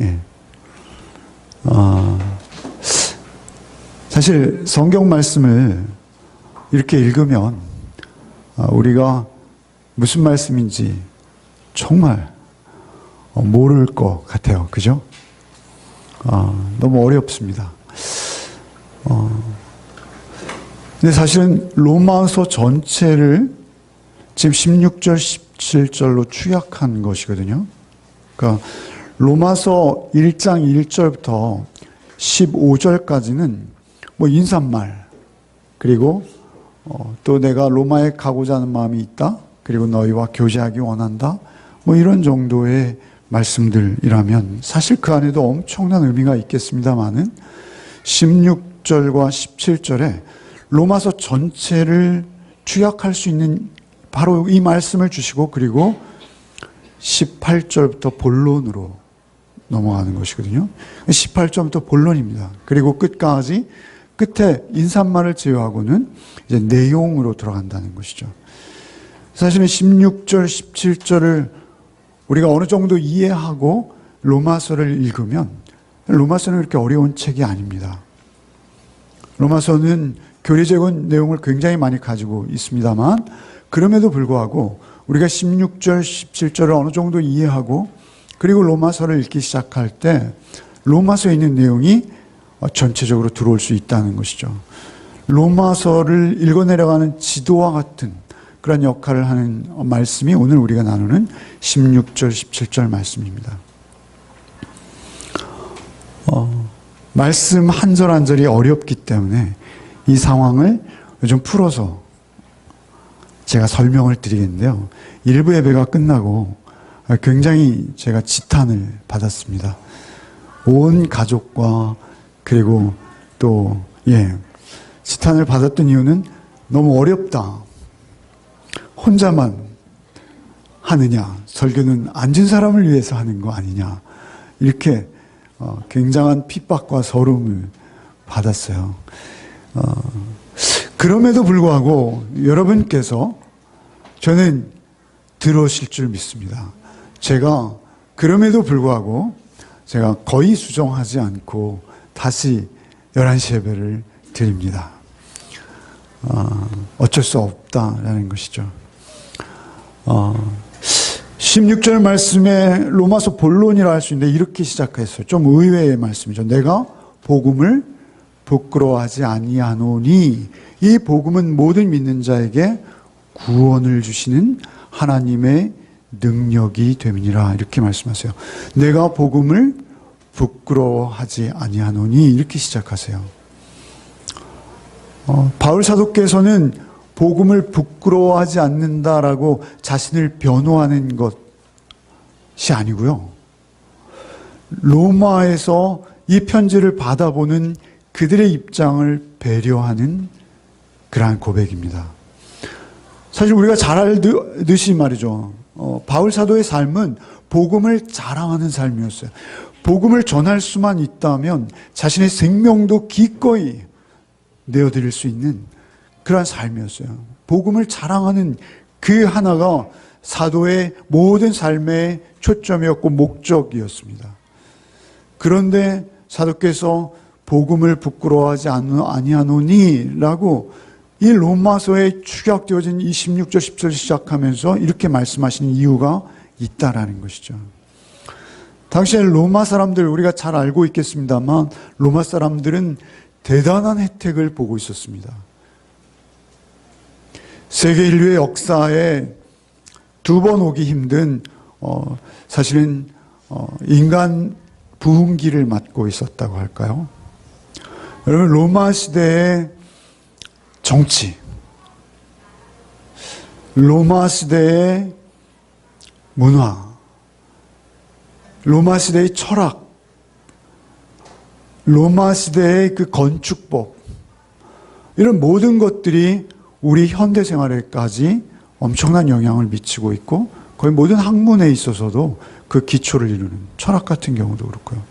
예. 사실 성경 말씀을 이렇게 읽으면 우리가 무슨 말씀인지 정말 모를 것 같아요. 그죠? 너무 어렵습니다. 근데 사실은 로마서 전체를 지금 16절, 17절로 축약한 것이거든요. 그러니까 로마서 1장 1절부터 15절까지는 뭐 인사말, 그리고 또 내가 로마에 가고자 하는 마음이 있다, 그리고 너희와 교제하기 원한다, 뭐 이런 정도의 말씀들이라면 사실 그 안에도 엄청난 의미가 있겠습니다만은 16절과 17절에 로마서 전체를 축약할 수 있는 바로 이 말씀을 주시고, 그리고 18절부터 본론으로 넘어가는 것이거든요. 18절부터 본론입니다. 그리고 끝까지, 끝에 인사말을 제외하고는 이제 내용으로 들어간다는 것이죠. 사실은 16절, 17절을 우리가 어느 정도 이해하고 로마서를 읽으면, 로마서는 그렇게 어려운 책이 아닙니다. 로마서는 교리적인 내용을 굉장히 많이 가지고 있습니다만, 그럼에도 불구하고 우리가 16절, 17절을 어느 정도 이해하고, 그리고 로마서를 읽기 시작할 때 로마서에 있는 내용이 전체적으로 들어올 수 있다는 것이죠. 로마서를 읽어내려가는 지도와 같은 그런 역할을 하는 말씀이 오늘 우리가 나누는 16절, 17절 말씀입니다. 말씀 한 절 한 절이 어렵기 때문에 이 상황을 좀 풀어서 제가 설명을 드리겠는데요. 일부 예배가 끝나고 굉장히 제가 지탄을 받았습니다. 온 가족과 그리고 또 지탄을 받았던 이유는 너무 어렵다, 혼자만 하느냐, 설교는 앉은 사람을 위해서 하는 거 아니냐, 이렇게 굉장한 핍박과 서름을 받았어요. 그럼에도 불구하고 여러분께서 저는 들어오실 줄 믿습니다. 제가 그럼에도 불구하고 제가 거의 수정하지 않고 다시 11시 예배를 드립니다. 어쩔 수 없다라는 것이죠. 16절 말씀에 로마서 본론이라 할 수 있는데 이렇게 시작했어요. 좀 의외의 말씀이죠. 내가 복음을 부끄러워하지 아니하노니, 이 복음은 모든 믿는 자에게 구원을 주시는 하나님의 능력이 됨이니라, 이렇게 말씀하세요. 내가 복음을 부끄러워하지 아니하노니, 이렇게 시작하세요. 바울 사도께서는 복음을 부끄러워하지 않는다라고 자신을 변호하는 것이 아니고요, 로마에서 이 편지를 받아보는 그들의 입장을 배려하는 그러한 고백입니다. 사실 우리가 잘 알듯이 말이죠, 바울 사도의 삶은 복음을 자랑하는 삶이었어요. 복음을 전할 수만 있다면 자신의 생명도 기꺼이 내어드릴 수 있는 그러한 삶이었어요. 복음을 자랑하는 그 하나가 사도의 모든 삶의 초점이었고 목적이었습니다. 그런데 사도께서 복음을 부끄러워하지 아니하노니 라고 이 로마서에 축약되어진 16절 10절 시작하면서 이렇게 말씀하시는 이유가 있다라는 것이죠. 당시에 로마 사람들, 우리가 잘 알고 있겠습니다만 로마 사람들은 대단한 혜택을 보고 있었습니다. 세계 인류의 역사에 두 번 오기 힘든 사실은 인간 부흥기를 맞고 있었다고 할까요? 여러분, 로마 시대의 정치, 로마 시대의 문화, 로마 시대의 철학, 로마 시대의 그 건축법, 이런 모든 것들이 우리 현대 생활에까지 엄청난 영향을 미치고 있고, 거의 모든 학문에 있어서도 그 기초를 이루는, 철학 같은 경우도 그렇고요.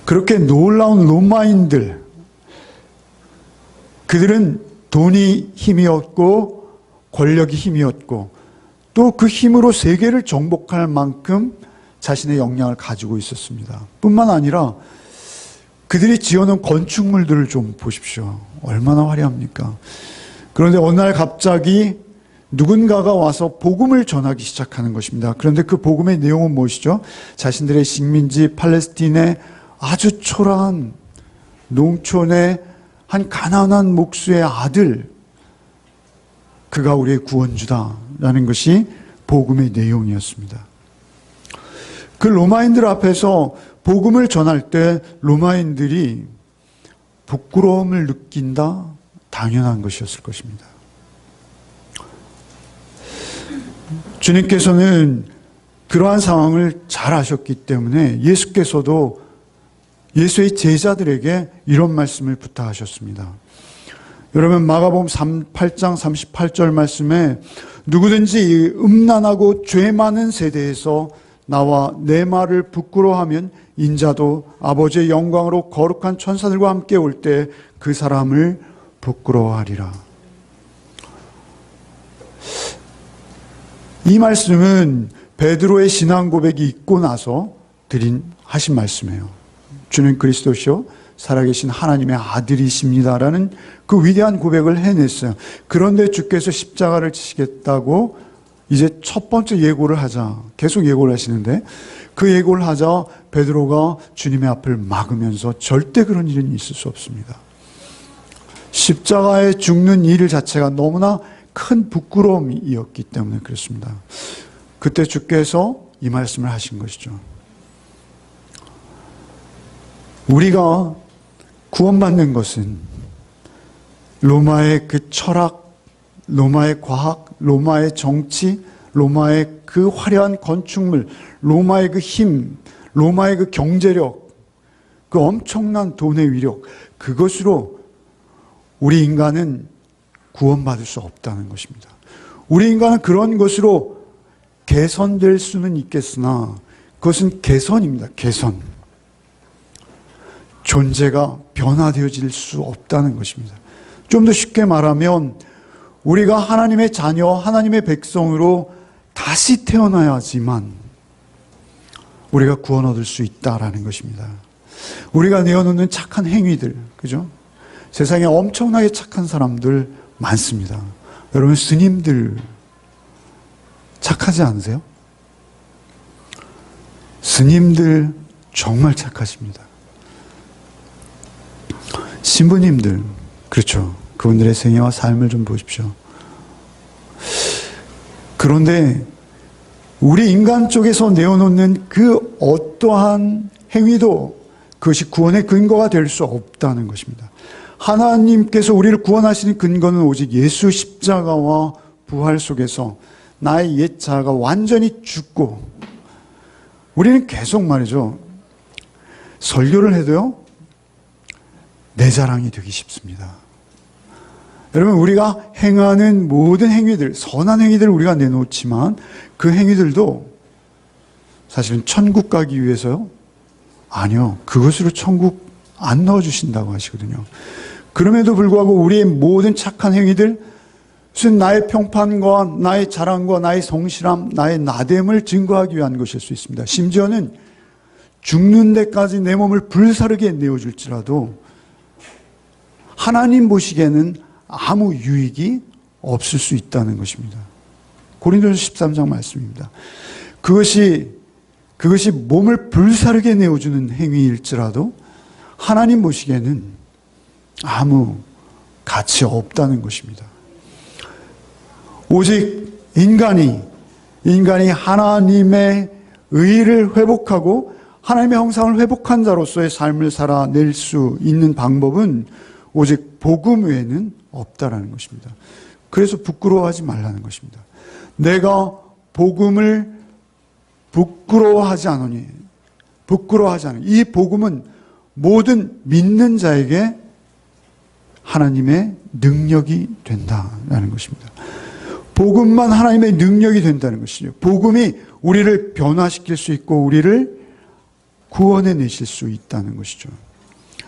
그렇게 놀라운 로마인들, 그들은 돈이 힘이었고 권력이 힘이었고 또 그 힘으로 세계를 정복할 만큼 자신의 역량을 가지고 있었습니다. 뿐만 아니라 그들이 지어놓은 건축물들을 좀 보십시오. 얼마나 화려합니까? 그런데 어느 날 갑자기 누군가가 와서 복음을 전하기 시작하는 것입니다. 그런데 그 복음의 내용은 무엇이죠? 자신들의 식민지 팔레스틴의 아주 초라한 농촌의 한 가난한 목수의 아들, 그가 우리의 구원주다라는 것이 복음의 내용이었습니다. 그 로마인들 앞에서 복음을 전할 때 로마인들이 부끄러움을 느낀다? 당연한 것이었을 것입니다. 주님께서는 그러한 상황을 잘 아셨기 때문에 예수께서도 예수의 제자들에게 이런 말씀을 부탁하셨습니다. 여러분 마가복음 8장 38절 말씀에 누구든지 이 음란하고 죄 많은 세대에서 나와 내 말을 부끄러워하면 인자도 아버지의 영광으로 거룩한 천사들과 함께 올 때 그 사람을 부끄러워하리라. 이 말씀은 베드로의 신앙 고백이 있고 나서 하신 말씀이에요. 주는 그리스도시요 살아계신 하나님의 아들이십니다라는 그 위대한 고백을 해냈어요. 그런데 주께서 십자가를 지시겠다고 이제 첫 번째 예고를 하자, 계속 예고를 하시는데 그 예고를 하자 베드로가 주님의 앞을 막으면서 절대 그런 일은 있을 수 없습니다. 십자가에 죽는 일 자체가 너무나 큰 부끄러움이었기 때문에 그렇습니다. 그때 주께서 이 말씀을 하신 것이죠. 우리가 구원받는 것은 로마의 그 철학, 로마의 과학, 로마의 정치, 로마의 그 화려한 건축물, 로마의 그 힘, 로마의 그 경제력, 그 엄청난 돈의 위력, 그것으로 우리 인간은 구원받을 수 없다는 것입니다. 우리 인간은 그런 것으로 개선될 수는 있겠으나 그것은 개선입니다. 개선. 존재가 변화되어질 수 없다는 것입니다. 좀 더 쉽게 말하면 우리가 하나님의 자녀, 하나님의 백성으로 다시 태어나야지만 우리가 구원 얻을 수 있다라는 것입니다. 우리가 내어놓는 착한 행위들, 그죠? 세상에 엄청나게 착한 사람들 많습니다. 여러분 스님들 착하지 않으세요? 스님들 정말 착하십니다. 신부님들, 그렇죠. 그분들의 생애와 삶을 좀 보십시오. 그런데 우리 인간 쪽에서 내어놓는 그 어떠한 행위도 그것이 구원의 근거가 될 수 없다는 것입니다. 하나님께서 우리를 구원하시는 근거는 오직 예수 십자가와 부활 속에서 나의 옛 자아가 완전히 죽고, 우리는 계속 말이죠. 설교를 해도요, 내 자랑이 되기 쉽습니다. 여러분, 우리가 행하는 모든 행위들, 선한 행위들을 우리가 내놓지만 그 행위들도 사실은 천국 가기 위해서요? 아니요. 그것으로 천국 안 넣어주신다고 하시거든요. 그럼에도 불구하고 우리의 모든 착한 행위들, 무슨 나의 평판과 나의 자랑과 나의 성실함, 나의 나됨을 증거하기 위한 것일 수 있습니다. 심지어는 죽는 데까지 내 몸을 불사르게 내어줄지라도 하나님 보시기에는 아무 유익이 없을 수 있다는 것입니다. 고린도서 13장 말씀입니다. 그것이 몸을 불사르게 내어주는 행위일지라도 하나님 보시기에는 아무 가치 없다는 것입니다. 오직 인간이 하나님의 의를 회복하고 하나님의 형상을 회복한 자로서의 삶을 살아낼 수 있는 방법은 오직 복음 외에는 없다라는 것입니다. 그래서 부끄러워하지 말라는 것입니다. 내가 복음을 부끄러워하지 않으니, 이 복음은 모든 믿는 자에게 하나님의 능력이 된다라는 것입니다. 복음만 하나님의 능력이 된다는 것이죠. 복음이 우리를 변화시킬 수 있고 우리를 구원해 내실 수 있다는 것이죠.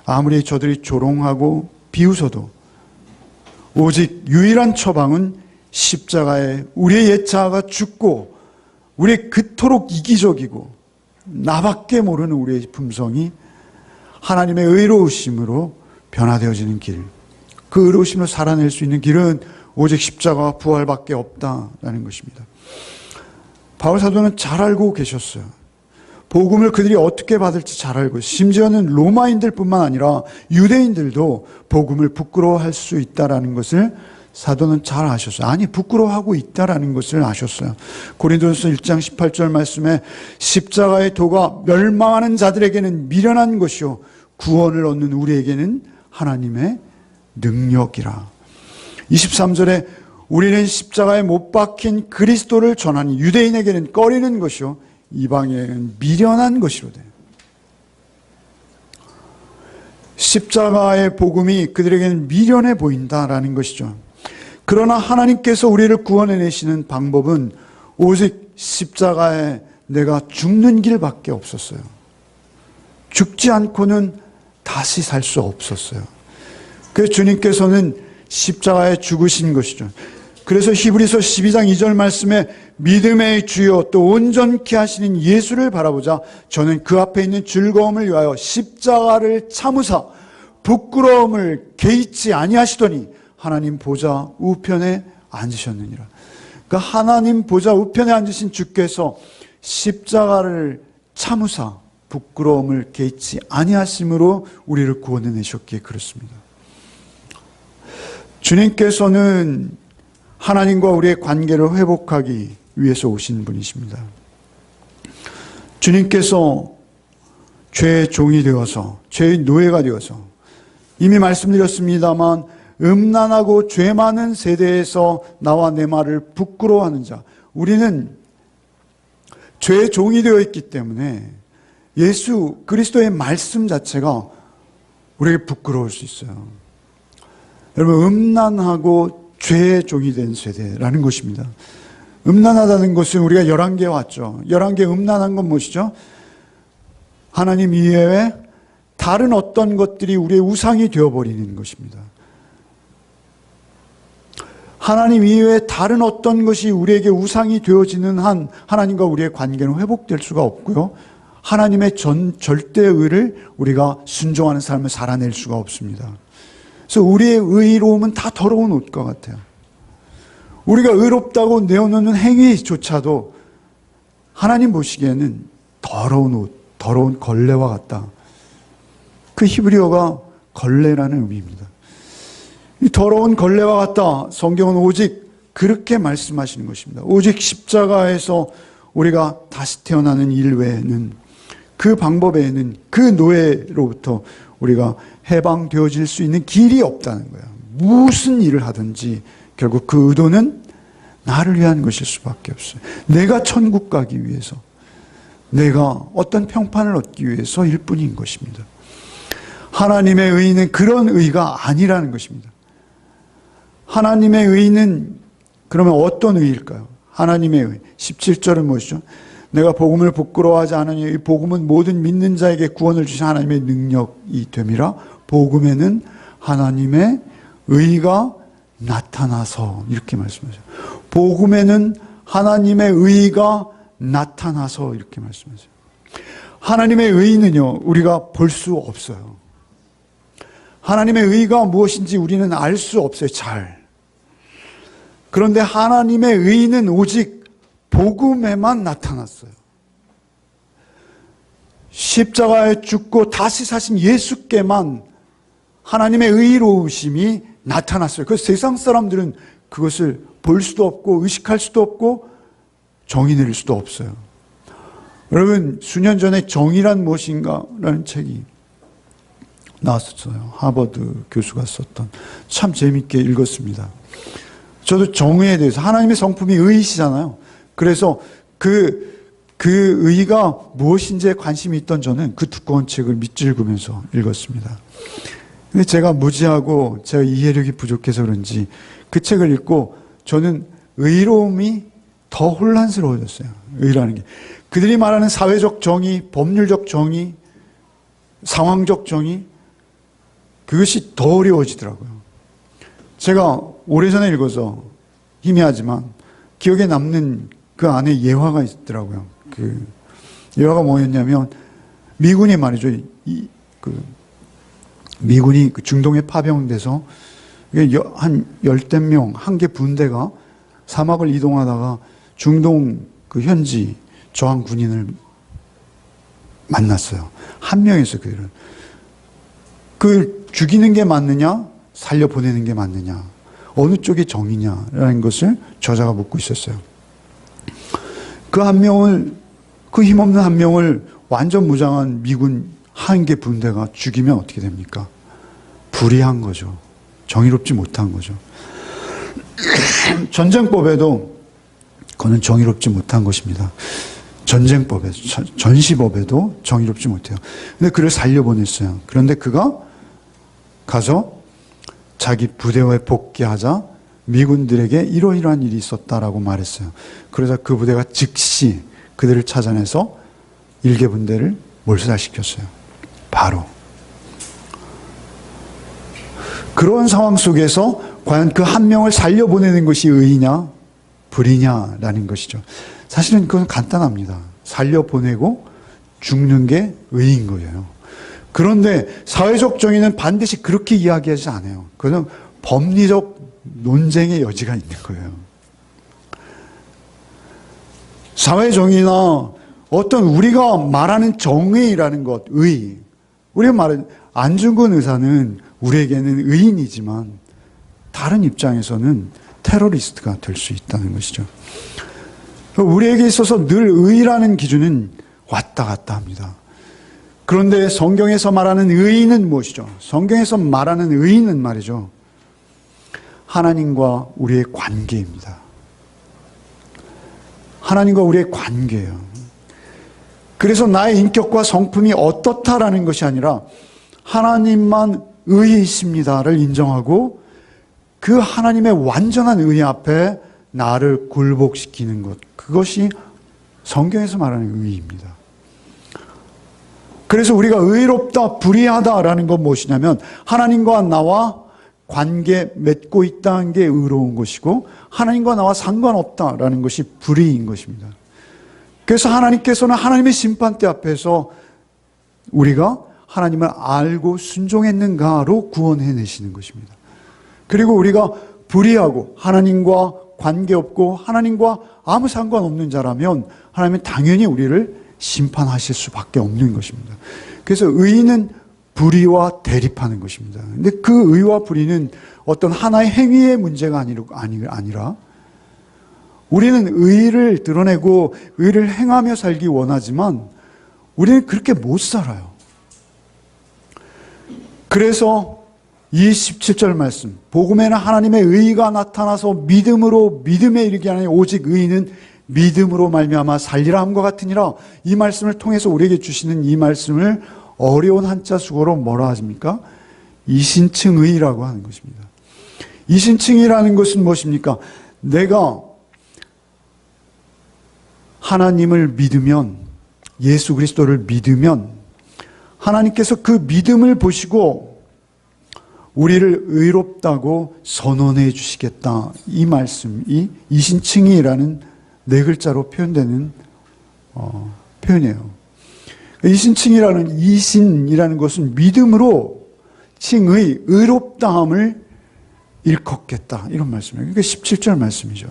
아무리 저들이 조롱하고 비웃어도 오직 유일한 처방은 십자가에 우리의 옛 자아가 죽고 우리의 그토록 이기적이고 나밖에 모르는 우리의 품성이 하나님의 의로우심으로 변화되어지는 길, 그 의로우심을 살아낼 수 있는 길은 오직 십자가와 부활밖에 없다라는 것입니다. 바울 사도는 잘 알고 계셨어요. 복음을 그들이 어떻게 받을지 잘 알고, 심지어는 로마인들뿐만 아니라 유대인들도 복음을 부끄러워할 수 있다라는 것을 사도는 잘 아셨어요. 아니, 부끄러워하고 있다라는 것을 아셨어요. 고린도전서 1장 18절 말씀에 십자가의 도가 멸망하는 자들에게는 미련한 것이요 구원을 얻는 우리에게는 하나님의 능력이라. 23절에 우리는 십자가에 못 박힌 그리스도를 전하니 유대인에게는 꺼리는 것이요 이방에게는 미련한 것이로되. 십자가의 복음이 그들에게는 미련해 보인다라는 것이죠. 그러나 하나님께서 우리를 구원해내시는 방법은 오직 십자가에 내가 죽는 길밖에 없었어요. 죽지 않고는 다시 살 수 없었어요. 그래서 주님께서는 십자가에 죽으신 것이죠. 그래서 히브리서 12장 2절 말씀에 믿음의 주여 또 온전케 하시는 예수를 바라보자 저는 그 앞에 있는 즐거움을 위하여 십자가를 참으사 부끄러움을 개의치 아니하시더니 하나님 보좌 우편에 앉으셨느니라. 그러니까 하나님 보좌 우편에 앉으신 주께서 십자가를 참으사 부끄러움을 개의치 아니하심으로 우리를 구원해 내셨기에 그렇습니다. 주님께서는 하나님과 우리의 관계를 회복하기 위해서 오신 분이십니다. 주님께서 죄의 종이 되어서, 죄의 노예가 되어서, 이미 말씀드렸습니다만 음란하고 죄 많은 세대에서 나와 내 말을 부끄러워하는 자, 우리는 죄의 종이 되어 있기 때문에 예수 그리스도의 말씀 자체가 우리에게 부끄러울 수 있어요. 여러분, 음란하고 죄의 종이 된 세대라는 것입니다. 음란하다는 것은 우리가 11개 왔죠. 11개 음란한 건 무엇이죠? 하나님 이외에 다른 어떤 것들이 우리의 우상이 되어버리는 것입니다. 하나님 이외에 다른 어떤 것이 우리에게 우상이 되어지는 한 하나님과 우리의 관계는 회복될 수가 없고요. 하나님의 절대의를 우리가 순종하는 삶을 살아낼 수가 없습니다. 그래서 우리의 의로움은 다 더러운 옷과 같아요. 우리가 의롭다고 내어놓는 행위조차도 하나님 보시기에는 더러운 옷, 더러운 걸레와 같다. 그 히브리어가 걸레라는 의미입니다. 이 더러운 걸레와 같다. 성경은 오직 그렇게 말씀하시는 것입니다. 오직 십자가에서 우리가 다시 태어나는 일 외에는, 그 방법 외에는, 그 노예로부터 우리가 해방되어질 수 있는 길이 없다는 거예요. 무슨 일을 하든지 결국 그 의도는 나를 위한 것일 수밖에 없어요. 내가 천국 가기 위해서, 내가 어떤 평판을 얻기 위해서일 뿐인 것입니다. 하나님의 의는 그런 의가 아니라는 것입니다. 하나님의 의는 그러면 어떤 의일까요? 하나님의 의. 17절은 무엇이죠? 내가 복음을 부끄러워하지 않으니 이 복음은 모든 믿는 자에게 구원을 주신 하나님의 능력이 됨이라. 복음에는 하나님의 의가 나타나서, 이렇게 말씀하세요. 복음에는 하나님의 의가 나타나서, 이렇게 말씀하세요. 하나님의 의는요, 우리가 볼 수 없어요. 하나님의 의가 무엇인지 우리는 알 수 없어요, 잘. 그런데 하나님의 의는 오직 복음에만 나타났어요. 십자가에 죽고 다시 사신 예수께만 하나님의 의로우심이 나타났어요. 그래서 세상 사람들은 그것을 볼 수도 없고 의식할 수도 없고 정의 내릴 수도 없어요. 여러분, 수년 전에 정의란 무엇인가? 라는 책이 나왔었어요. 하버드 교수가 썼던. 참 재밌게 읽었습니다. 저도 정의에 대해서, 하나님의 성품이 의이시잖아요. 그래서 그 의가 무엇인지에 관심이 있던 저는 그 두꺼운 책을 밑줄그면서 읽었습니다. 근데 제가 무지하고 제가 이해력이 부족해서 그런지 그 책을 읽고 저는 의로움이 더 혼란스러워졌어요. 의라는 게. 그들이 말하는 사회적 정의, 법률적 정의, 상황적 정의, 그것이 더 어려워지더라고요. 제가 오래전에 읽어서 희미하지만 기억에 남는 그 안에 예화가 있더라고요. 일화가 뭐였냐면 미군이 말이죠. 미군이 중동에 파병돼서 한 열댓 명, 한 개 분대가 사막을 이동하다가 중동 그 현지 저항 군인을 만났어요. 한 명이었어요, 그들은. 그걸 죽이는 게 맞느냐, 살려 보내는 게 맞느냐, 어느 쪽이 정의냐라는 것을 저자가 묻고 있었어요. 그 한 명을, 그 힘없는 한 명을 완전 무장한 미군 한 개 분대가 죽이면 어떻게 됩니까? 불의한 거죠. 정의롭지 못한 거죠. 전쟁법에도 그거는 정의롭지 못한 것입니다. 전쟁법에, 전시법에도 정의롭지 못해요. 근데 그를 살려보냈어요. 그런데 그가 가서 자기 부대에 복귀하자 미군들에게 이러이러한 일이 있었다라고 말했어요. 그러자 그 부대가 즉시 그들을 찾아내서 일개 분대를 몰살시켰어요. 바로. 그런 상황 속에서 과연 그 한 명을 살려보내는 것이 의냐, 불의냐라는 것이죠. 사실은 그건 간단합니다. 살려보내고 죽는 게 의인 거예요. 그런데 사회적 정의는 반드시 그렇게 이야기하지 않아요. 그건 법리적 논쟁의 여지가 있는 거예요. 사회 정의나 어떤 우리가 말하는 정의라는 것, 의. 우리가 말하는 안중근 의사는 우리에게는 의인이지만 다른 입장에서는 테러리스트가 될 수 있다는 것이죠. 우리에게 있어서 늘 의라는 기준은 왔다 갔다 합니다. 그런데 성경에서 말하는 의인은 무엇이죠? 성경에서 말하는 의인은 말이죠. 하나님과 우리의 관계입니다. 하나님과 우리의 관계예요. 그래서 나의 인격과 성품이 어떻다라는 것이 아니라 하나님만 의이십니다를 인정하고 그 하나님의 완전한 의 앞에 나를 굴복시키는 것. 그것이 성경에서 말하는 의입니다. 그래서 우리가 의롭다, 불의하다라는 건 무엇이냐면 하나님과 나와 관계 맺고 있다는 게 의로운 것이고 하나님과 나와 상관없다라는 것이 불의인 것입니다. 그래서 하나님께서는 하나님의 심판대 앞에서 우리가 하나님을 알고 순종했는가로 구원해내시는 것입니다. 그리고 우리가 불의하고 하나님과 관계없고 하나님과 아무 상관없는 자라면 하나님은 당연히 우리를 심판하실 수밖에 없는 것입니다. 그래서 의는 불의와 대립하는 것입니다. 근데 그 의와 불의는 어떤 하나의 행위의 문제가 아니라 우리는 의를 드러내고 의를 행하며 살기 원하지만 우리는 그렇게 못 살아요. 그래서 이 17절 말씀, 복음에는 하나님의 의가 나타나서 믿음으로 믿음에 이르게 하니 오직 의인은 믿음으로 말미암아 살리라 함과 같으니라. 이 말씀을 통해서 우리에게 주시는 이 말씀을 어려운 한자 수고로 뭐라 하십니까? 이신층의라고 하는 것입니다. 이신층이라는 것은 무엇입니까? 내가 하나님을 믿으면, 예수 그리스도를 믿으면 하나님께서 그 믿음을 보시고 우리를 의롭다고 선언해 주시겠다. 이 말씀이 이신층이라는 네 글자로 표현되는 표현이에요. 이신층이라는 이신이라는 것은 믿음으로 칭의, 의롭다함을 일컫겠다. 이런 말씀이에요. 그러니까 17절 말씀이죠.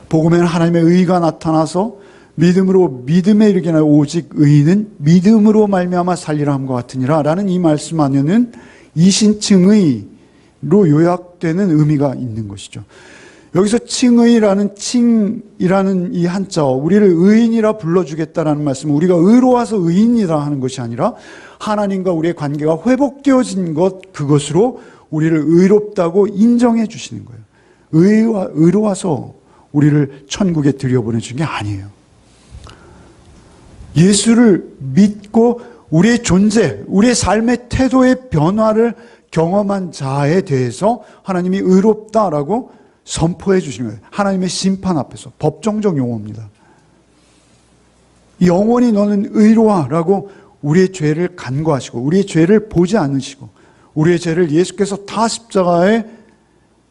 복음에는 하나님의 의가 나타나서 믿음으로 믿음에 이르게 하여 오직 의인은 믿음으로 말미암아 살리라 함과 같으니라 라는 이 말씀 안에는 이신칭의로 요약되는 의미가 있는 것이죠. 여기서 칭의라는 칭이라는 이 한자어, 우리를 의인이라 불러주겠다라는 말씀은 우리가 의로워서 의인이라 하는 것이 아니라 하나님과 우리의 관계가 회복되어진 것, 그것으로 우리를 의롭다고 인정해 주시는 거예요. 의로워서 우리를 천국에 들여보내주는 게 아니에요. 예수를 믿고 우리의 존재, 우리의 삶의 태도의 변화를 경험한 자에 대해서 하나님이 의롭다라고 선포해 주시는 거예요. 하나님의 심판 앞에서. 법정적 용어입니다. 영원히 너는 의로와라고 우리의 죄를 간과하시고 우리의 죄를 보지 않으시고 우리의 죄를 예수께서 다 십자가에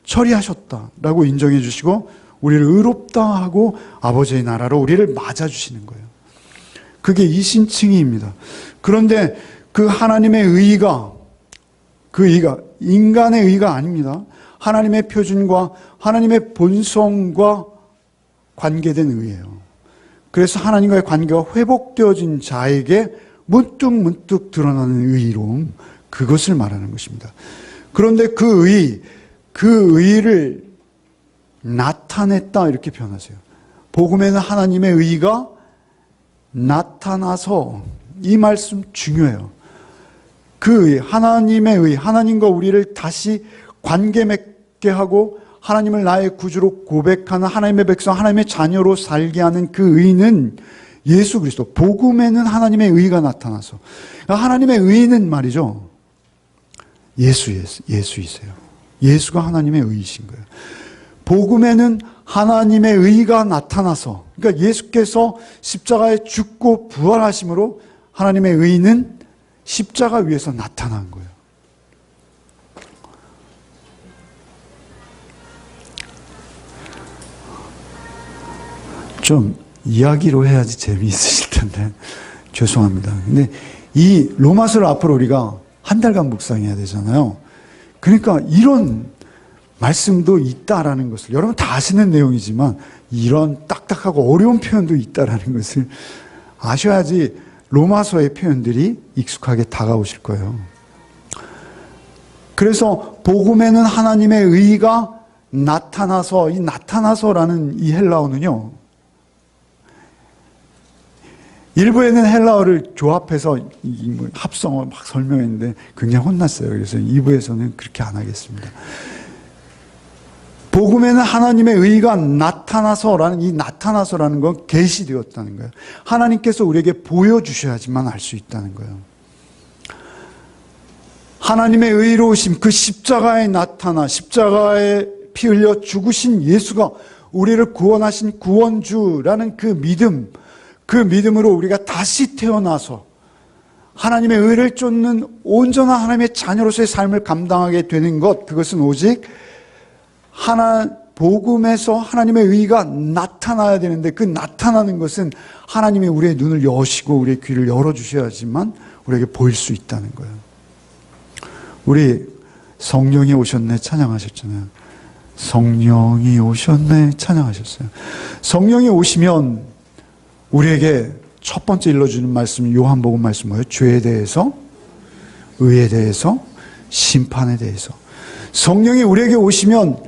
처리하셨다라고 인정해 주시고 우리를 의롭다 하고 아버지의 나라로 우리를 맞아주시는 거예요. 그게 이신칭의입니다. 그런데 그 하나님의 의의가, 그 의의가 인간의 의의가 아닙니다. 하나님의 표준과 하나님의 본성과 관계된 의의예요. 그래서 하나님과의 관계가 회복되어진 자에게 문득문득 드러나는 의의로움, 그것을 말하는 것입니다. 그런데 그 의의를 나타냈다 이렇게 표현하세요. 복음에는 하나님의 의의가 나타나서, 이 말씀 중요해요. 그 의의, 하나님의 의의, 하나님과 우리를 다시 관계 맺게 하고 하나님을 나의 구주로 고백하는 하나님의 백성, 하나님의 자녀로 살게 하는 그 의의는 예수 그리스도, 복음에는 하나님의 의의가 나타나서, 하나님의 의의는 말이죠, 예수이세요. 예수가 하나님의 의의신 거예요. 복음에는 하나님의 의의가 나타나서, 그러니까 예수께서 십자가에 죽고 부활하심으로 하나님의 의의는 십자가 위에서 나타난 거예요. 좀 이야기로 해야지 재미있으실 텐데 죄송합니다. 근데 이 로마서를 앞으로 우리가 한 달간 묵상해야 되잖아요. 그러니까 이런 말씀도 있다라는 것을, 여러분 다 아시는 내용이지만 이런 딱딱하고 어려운 표현도 있다라는 것을 아셔야지 로마서의 표현들이 익숙하게 다가오실 거예요. 그래서 복음에는 하나님의 의의가 나타나서, 이 나타나서라는 이 헬라어는요, 일부에는 헬라어를 조합해서 합성어 막 설명했는데 굉장히 혼났어요. 그래서 2부에서는 그렇게 안 하겠습니다. 복음에는 하나님의 의의가 나타나서라는, 이 나타나서라는 건 계시되었다는 거예요. 하나님께서 우리에게 보여주셔야지만 알 수 있다는 거예요. 하나님의 의로우심, 그 십자가에 나타나 십자가에 피 흘려 죽으신 예수가 우리를 구원하신 구원주라는 그 믿음, 그 믿음으로 우리가 다시 태어나서 하나님의 의를 쫓는 온전한 하나님의 자녀로서의 삶을 감당하게 되는 것, 그것은 오직 복음에서 하나님의 의의가 나타나야 되는데, 그 나타나는 것은 하나님이 우리의 눈을 여시고 우리의 귀를 열어주셔야지만 우리에게 보일 수 있다는 거예요. 우리 성령이 오셨네 찬양하셨잖아요. 성령이 오셨네 찬양하셨어요. 성령이 오시면 우리에게 첫 번째 일러주는 말씀이 요한복음 말씀 뭐예요? 죄에 대해서, 의에 대해서, 심판에 대해서. 성령이 우리에게 오시면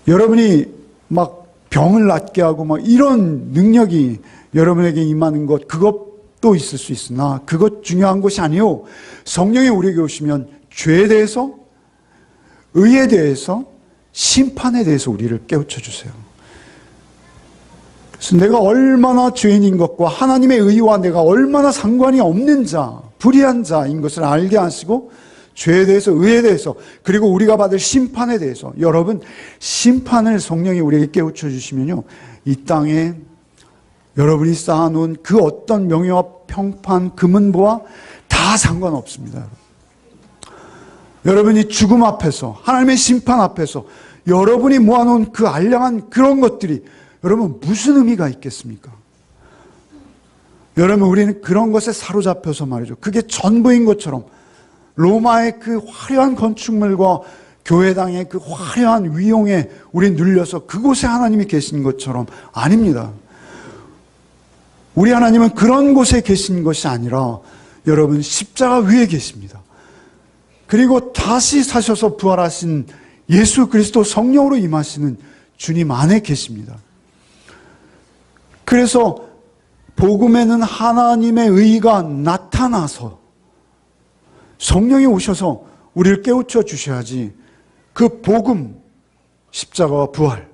여러분이 막 병을 낫게 하고 막 이런 능력이 여러분에게 임하는 것, 그것도 있을 수 있으나 그것 중요한 것이 아니요, 성령이 우리에게 오시면 죄에 대해서, 의에 대해서, 심판에 대해서 우리를 깨우쳐 주세요. 그래서 내가 얼마나 죄인인 것과 하나님의 의와 내가 얼마나 상관이 없는 자, 불의한 자인 것을 알게 하시고, 죄에 대해서, 의에 대해서, 그리고 우리가 받을 심판에 대해서, 여러분 심판을 성령이 우리에게 깨우쳐 주시면요, 이 땅에 여러분이 쌓아놓은 그 어떤 명예와 평판, 금은보와 다 상관없습니다. 여러분이 죽음 앞에서, 하나님의 심판 앞에서 여러분이 모아놓은 그 알량한 그런 것들이 여러분 무슨 의미가 있겠습니까? 여러분, 우리는 그런 것에 사로잡혀서 말이죠, 그게 전부인 것처럼 로마의 그 화려한 건축물과 교회당의 그 화려한 위용에 우리 눌려서 그곳에 하나님이 계신 것처럼, 아닙니다. 우리 하나님은 그런 곳에 계신 것이 아니라 여러분 십자가 위에 계십니다. 그리고 다시 사셔서 부활하신 예수 그리스도 성령으로 임하시는 주님 안에 계십니다. 그래서 복음에는 하나님의 의의가 나타나서 성령이 오셔서 우리를 깨우쳐 주셔야지, 그 복음, 십자가와 부활,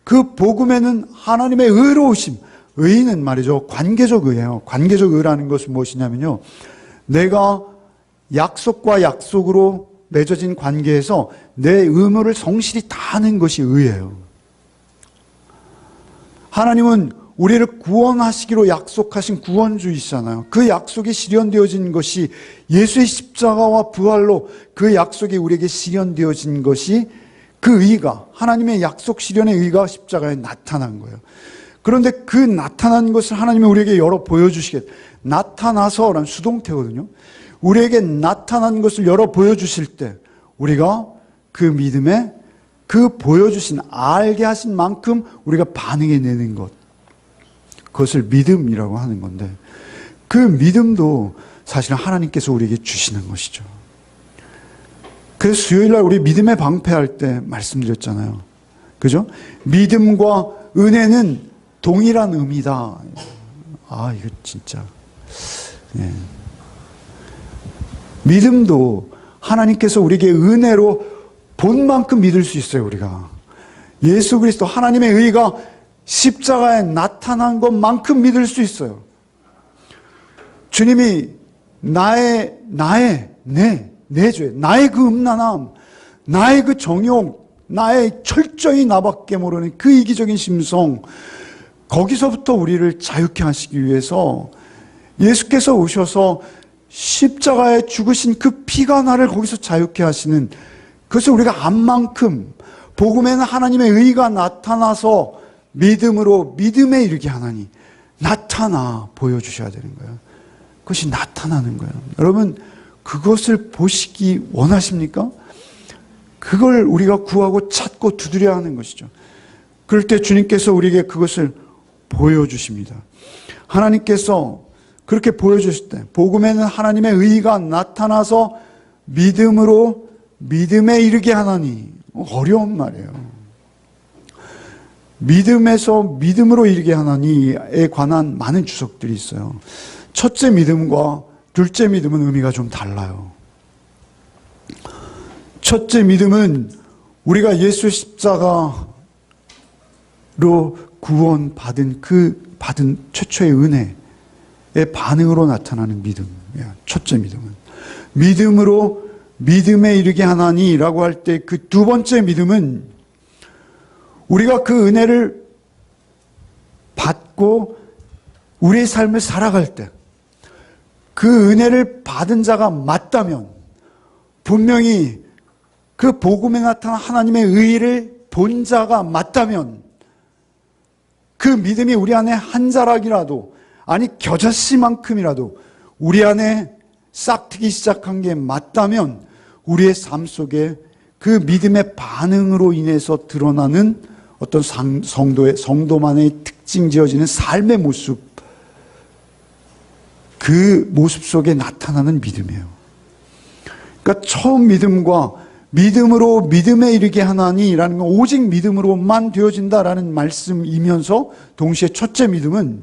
그 복음에는 하나님의 의로우심, 의의는 말이죠, 관계적 의예요. 관계적 의라는 것은 무엇이냐면요, 내가 약속과 약속으로 맺어진 관계에서 내 의무를 성실히 다하는 것이 의예요. 하나님은 우리를 구원하시기로 약속하신 구원주이시잖아요. 그 약속이 실현되어진 것이 예수의 십자가와 부활로, 그 약속이 우리에게 실현되어진 것이, 그 의의가, 하나님의 약속 실현의 의의가 십자가에 나타난 거예요. 그런데 그 나타난 것을 하나님이 우리에게 열어 보여주시겠다. 나타나서라는 수동태거든요. 우리에게 나타난 것을 열어 보여주실 때 우리가 그 믿음에 그 보여주신 알게 하신 만큼 우리가 반응해내는 것, 그것을 믿음이라고 하는 건데, 그 믿음도 사실은 하나님께서 우리에게 주시는 것이죠. 그래서 수요일날 우리 믿음의 방패할 때 말씀드렸잖아요. 그죠? 믿음과 은혜는 동일한 의미다. 이거 진짜. 네. 믿음도 하나님께서 우리에게 은혜로 본 만큼 믿을 수 있어요, 우리가. 예수 그리스도 하나님의 의가 십자가에 나타난 것만큼 믿을 수 있어요. 주님이 내 죄, 나의 그 음란함, 나의 그 정욕, 나의 철저히 나밖에 모르는 그 이기적인 심성, 거기서부터 우리를 자유케 하시기 위해서 예수께서 오셔서 십자가에 죽으신 그 피가 나를 거기서 자유케 하시는, 그것을 우리가 안 만큼 복음에는 하나님의 의가 나타나서 믿음으로 믿음에 이르게 하나니 나타나 보여주셔야 되는 거예요. 그것이 나타나는 거예요. 여러분, 그것을 보시기 원하십니까? 그걸 우리가 구하고 찾고 두드려야 하는 것이죠. 그럴 때 주님께서 우리에게 그것을 보여주십니다. 하나님께서 그렇게 보여주실 때 복음에는 하나님의 의가 나타나서 믿음으로 믿음에 이르게 하나니, 어려운 말이에요. 믿음에서 믿음으로 이르게 하나니에 관한 많은 주석들이 있어요. 첫째 믿음과 둘째 믿음은 의미가 좀 달라요. 첫째 믿음은 우리가 예수 십자가로 구원받은 받은 최초의 은혜의 반응으로 나타나는 믿음이에요. 첫째 믿음은. 믿음으로 믿음에 이르게 하나니라고 할 때 그 두 번째 믿음은 우리가 그 은혜를 받고 우리의 삶을 살아갈 때 그 은혜를 받은 자가 맞다면, 분명히 그 복음에 나타난 하나님의 의를 본 자가 맞다면, 그 믿음이 우리 안에 한 자락이라도, 아니 겨자씨만큼이라도 우리 안에 싹트기 시작한 게 맞다면, 우리의 삶 속에 그 믿음의 반응으로 인해서 드러나는 어떤 성도만의 특징 지어지는 삶의 모습, 그 모습 속에 나타나는 믿음이에요. 그러니까 처음 믿음과 믿음으로 믿음에 이르게 하나니라는 건 오직 믿음으로만 되어진다라는 말씀이면서 동시에 첫째 믿음은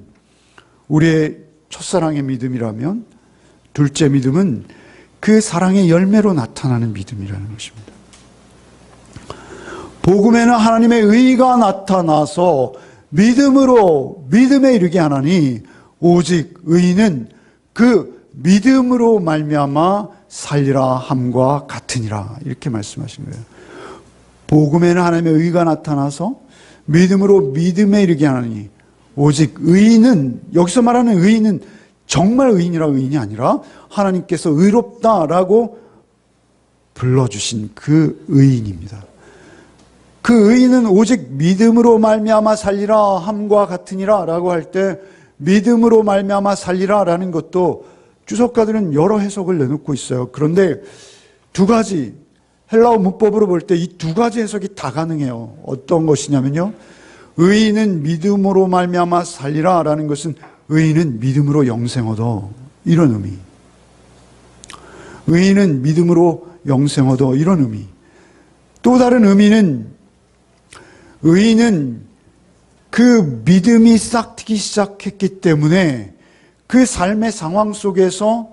우리의 첫사랑의 믿음이라면, 둘째 믿음은 그 사랑의 열매로 나타나는 믿음이라는 것입니다. 복음에는 하나님의 의가 나타나서 믿음으로 믿음에 이르게 하나니 오직 의인은 그 믿음으로 말미암아 살리라 함과 같으니라, 이렇게 말씀하신 거예요. 복음에는 하나님의 의가 나타나서 믿음으로 믿음에 이르게 하나니 오직 의인은, 여기서 말하는 의인은 정말 의인이라 의인이 아니라 하나님께서 의롭다라고 불러주신 그 의인입니다. 그 의인은 오직 믿음으로 말미암아 살리라 함과 같으니라 라고 할 때, 믿음으로 말미암아 살리라라는 것도 주석가들은 여러 해석을 내놓고 있어요. 그런데 두 가지, 헬라어 문법으로 볼 때 이 두 가지 해석이 다 가능해요. 어떤 것이냐면요, 의인은 믿음으로 말미암아 살리라라는 것은 의인은 믿음으로 영생 얻어, 이런 의미. 의인은 믿음으로 영생 얻어, 이런 의미. 또 다른 의미는 의인은 그 믿음이 싹트기 시작했기 때문에 그 삶의 상황 속에서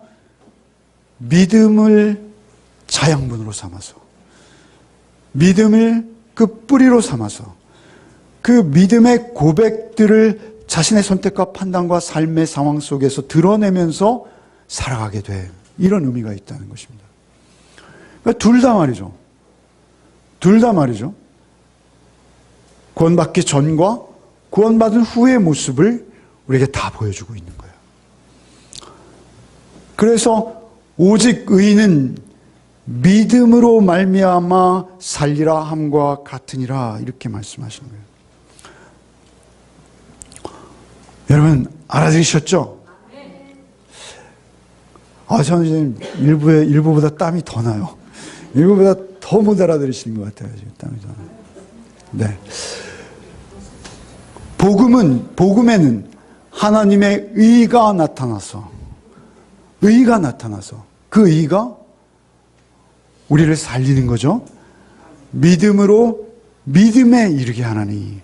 믿음을 자양분으로 삼아서, 믿음을 그 뿌리로 삼아서 그 믿음의 고백들을 자신의 선택과 판단과 삶의 상황 속에서 드러내면서 살아가게 돼, 이런 의미가 있다는 것입니다. 그러니까 둘 다 말이죠. 둘 다 말이죠. 구원받기 전과 구원받은 후의 모습을 우리에게 다 보여주고 있는 거예요. 그래서 오직 의인은 믿음으로 말미암아 살리라 함과 같으니라, 이렇게 말씀하신 거예요. 여러분 알아들으셨죠? 저는 지금 일부보다 땀이 더 나요. 일부보다 더 못 알아들으시는 것 같아요. 지금 땀이 더 나요. 네. 복음에는 하나님의 의가 나타나서 그 의가 우리를 살리는 거죠. 믿음으로 믿음에 이르게 하나니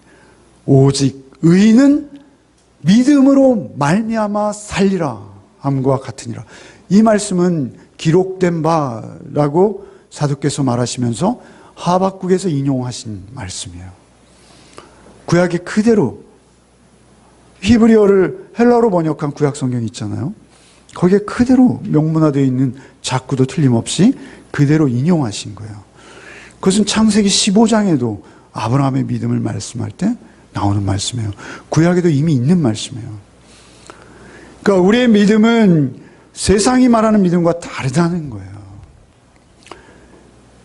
오직 의는 믿음으로 말미암아 살리라 함과 같으니라. 이 말씀은 기록된 바라고 사도께서 말하시면서 하박국에서 인용하신 말씀이에요. 구약의 그대로 히브리어를 헬라어로 번역한 구약 성경이 있잖아요. 거기에 그대로 명문화되어 있는 작구도 틀림없이 그대로 인용하신 거예요. 그것은 창세기 15장에도 아브라함의 믿음을 말씀할 때 나오는 말씀이에요. 구약에도 이미 있는 말씀이에요. 그러니까 우리의 믿음은 세상이 말하는 믿음과 다르다는 거예요.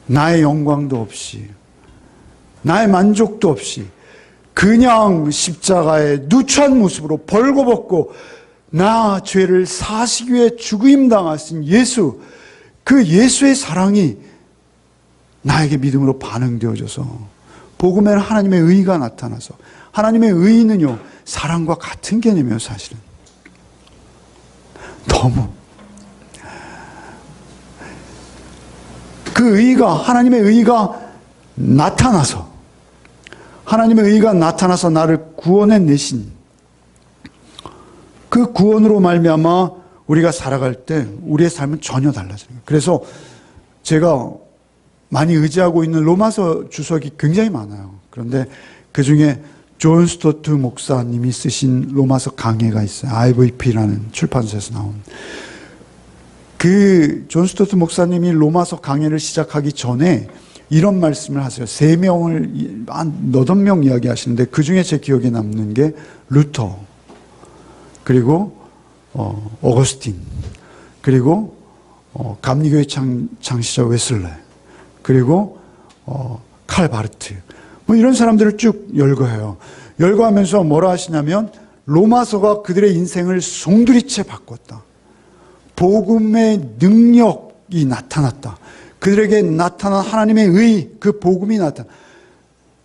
나의 영광도 없이, 나의 만족도 없이 그냥 십자가에 누추한 모습으로 벌거벗고 나 죄를 사시기 위해 죽임 당하신 예수, 그 예수의 사랑이 나에게 믿음으로 반응되어져서 복음에는 하나님의 의가 나타나서, 하나님의 의는요 사랑과 같은 개념이에요. 사실은 너무 그 의가, 하나님의 의가 나타나서, 하나님의 의가 나타나서 나를 구원해 내신 그 구원으로 말미암아 우리가 살아갈 때 우리의 삶은 전혀 달라지는 거예요. 그래서 제가 많이 의지하고 있는 로마서 주석이 굉장히 많아요. 그런데 그 중에 존 스토트 목사님이 쓰신 로마서 강해가 있어요. IVP라는 출판사에서 나온. 그 존 스토트 목사님이 로마서 강해를 시작하기 전에 이런 말씀을 하세요. 3명을, 한 8명 이야기하시는데 그 중에 제 기억에 남는 게 루터, 그리고 어거스틴, 그리고 감리교의 창시자 웨슬레, 그리고 칼 바르트, 뭐 이런 사람들을 쭉 열거해요. 열거하면서 뭐라 하시냐면 로마서가 그들의 인생을 송두리째 바꿨다. 복음의 능력이 나타났다. 그들에게 나타난 하나님의 의, 그 복음이 나타나.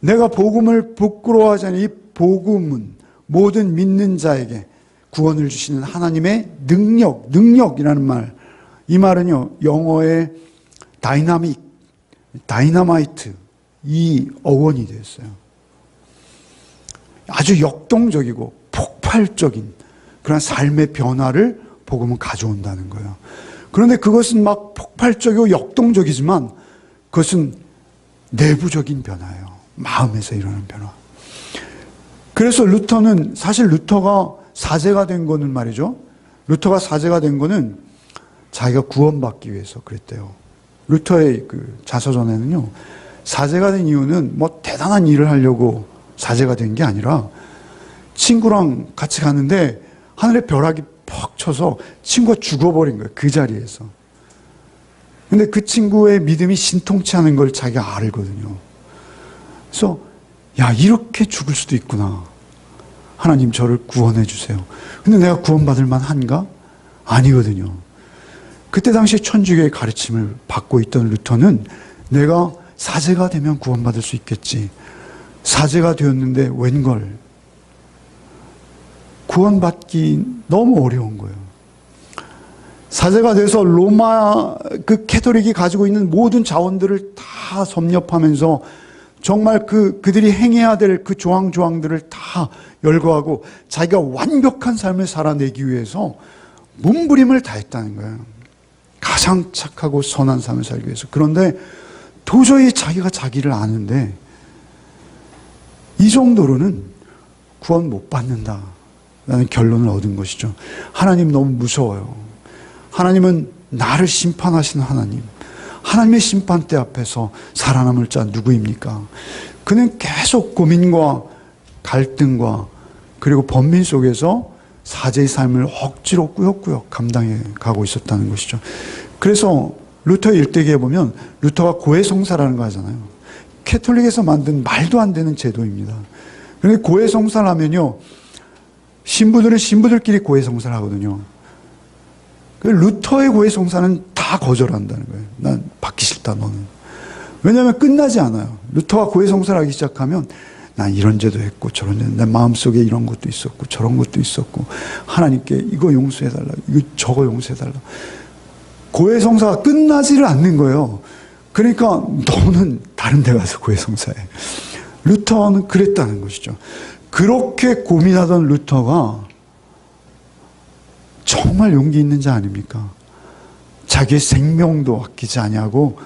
내가 복음을 부끄러워하지 않는 이 복음은 모든 믿는 자에게 구원을 주시는 하나님의 능력이라는 말. 이 말은요, 영어의 다이나마이트, 이 어원이 됐어요. 아주 역동적이고 폭발적인 그런 삶의 변화를 복음은 가져온다는 거예요. 그런데 그것은 막 폭발적이고 역동적이지만 그것은 내부적인 변화예요. 마음에서 일어나는 변화. 그래서 루터는, 사실 루터가 사제가 된 거는 말이죠. 루터가 사제가 된 거는 자기가 구원받기 위해서 그랬대요. 루터의 그 자서전에는요, 사제가 된 이유는 뭐 대단한 일을 하려고 사제가 된 게 아니라 친구랑 같이 갔는데 하늘에 벼락이 퍽 쳐서 친구가 죽어버린 거예요. 그 자리에서. 근데 그 친구의 믿음이 신통치 않은 걸 자기가 알거든요. 그래서 야, 이렇게 죽을 수도 있구나. 하나님 저를 구원해 주세요. 근데 내가 구원받을 만한가? 아니거든요. 그때 당시 천주교의 가르침을 받고 있던 루터는 내가 사제가 되면 구원받을 수 있겠지. 사제가 되었는데 웬걸. 구원받기 너무 어려운 거예요. 사제가 돼서 로마 그 캐토릭이 가지고 있는 모든 자원들을 다 섭렵하면서 정말 그들이 행해야 될 그 조항들을 다 열거하고 자기가 완벽한 삶을 살아내기 위해서 몸부림을 다했다는 거예요. 가장 착하고 선한 삶을 살기 위해서. 그런데 도저히 자기가 자기를 아는데 이 정도로는 구원 못 받는다 라는 결론을 얻은 것이죠. 하나님 너무 무서워요. 하나님은 나를 심판하시는 하나님. 하나님의 심판대 앞에서 살아남을 자 누구입니까? 그는 계속 고민과 갈등과 그리고 번민 속에서 사제의 삶을 억지로 꾸역꾸역 감당해 가고 있었다는 것이죠. 그래서 루터의 일대기에 보면 루터가 고해성사라는 거 하잖아요. 캐톨릭에서 만든 말도 안 되는 제도입니다. 그런데 고해성사를 하면요, 신부들은 신부들끼리 고해성사를 하거든요. 루터의 고해성사는 다 거절한다는 거예요. 난 받기 싫다, 너는. 왜냐하면 끝나지 않아요. 루터가 고해성사를 하기 시작하면 난 이런 죄도 했고 저런 죄도, 내 마음속에 이런 것도 있었고 저런 것도 있었고 하나님께 이거 용서해달라, 이거 저거 용서해달라. 고해성사가 끝나지를 않는 거예요. 그러니까 너는 다른 데 가서 고해성사해. 루터는 그랬다는 것이죠. 그렇게 고민하던 루터가 정말 용기 있는 자 아닙니까? 자기의 생명도 아끼지 아니하고